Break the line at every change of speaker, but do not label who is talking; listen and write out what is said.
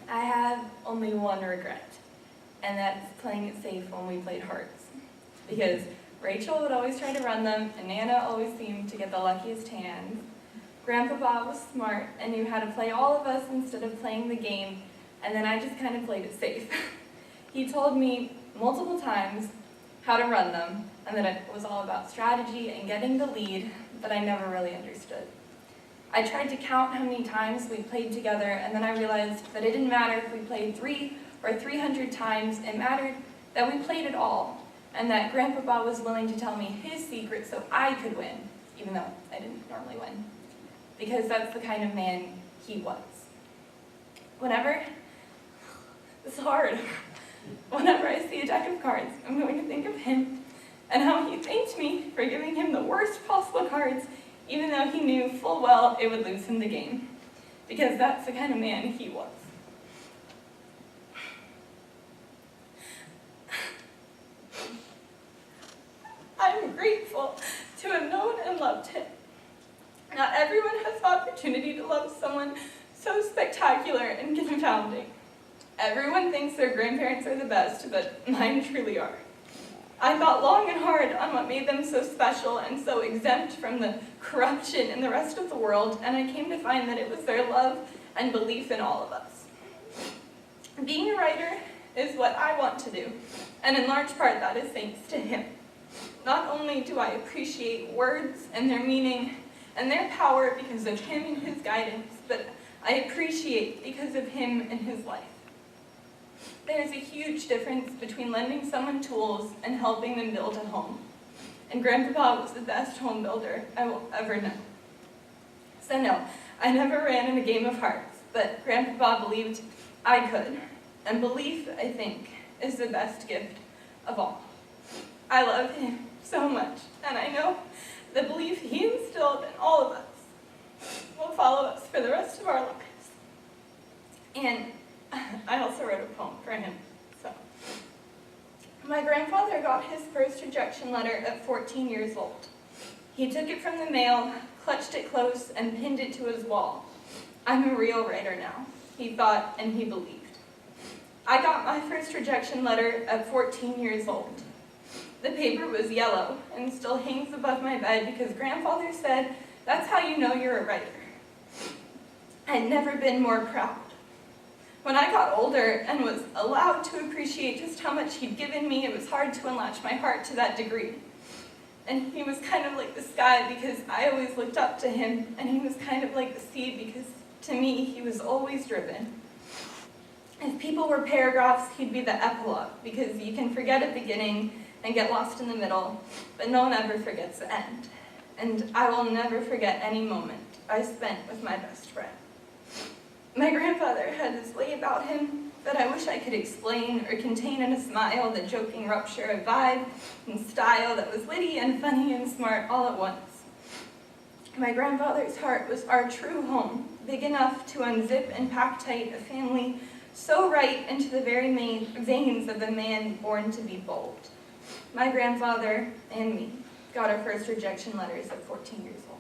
I have only one regret, and that's playing it safe when we played hearts. Because Rachel would always try to run them, and Nana always seemed to get the luckiest hands. Grandpa Bob was smart and knew how to play all of us instead of playing the game, and then I just kind of played it safe. He told me multiple times how to run them, and that it was all about strategy and getting the lead, but I never really understood. I tried to count how many times we played together, and then I realized that it didn't matter if we played 3 or 300 times, it mattered that we played it all, and that Grandpa Bob was willing to tell me his secret so I could win, even though I didn't normally win, because that's the kind of man he was. It's hard. Whenever I see a deck of cards, I'm going to think of him and how he thanked me for giving him the worst possible cards, even though he knew full well it would lose him the game, because that's the kind of man he was. I'm grateful to have known and loved him. Not everyone has the opportunity to love someone so spectacular and confounding. Everyone thinks their grandparents are the best, but mine truly are. I thought long and hard on what made them so special and so exempt from the corruption in the rest of the world, and I came to find that it was their love and belief in all of us. Being a writer is what I want to do, and in large part that is thanks to him. Not only do I appreciate words and their meaning and their power because of him and his guidance, but I appreciate because of him and his life. There's a huge difference between lending someone tools and helping them build a home. And Grandpa was the best home builder I will ever know. So no, I never ran in a game of hearts, but Grandpa believed I could. And belief, I think, is the best gift of all. I love him so much, and I know the belief he instilled in all of us will follow us for the rest of our lives. And I also wrote a poem for him. So, my grandfather got his first rejection letter at 14 years old. He took it from the mail, clutched it close, and pinned it to his wall. I'm a real writer now, he thought, and he believed. I got my first rejection letter at 14 years old. The paper was yellow and still hangs above my bed because grandfather said, that's how you know you're a writer. I'd never been more proud. When I got older and was allowed to appreciate just how much he'd given me, it was hard to unlatch my heart to that degree. And he was kind of like the sky because I always looked up to him, and he was kind of like the sea because to me he was always driven. If people were paragraphs, he'd be the epilogue because you can forget a beginning and get lost in the middle, but no one ever forgets the end. And I will never forget any moment I spent with my best friend. My grandfather had this way about him that I wish I could explain or contain in a smile, the joking rupture of vibe and style that was witty and funny and smart all at once. My grandfather's heart was our true home, big enough to unzip and pack tight a family so right into the very veins of a man born to be bold. My grandfather and me got our first rejection letters at 14 years old.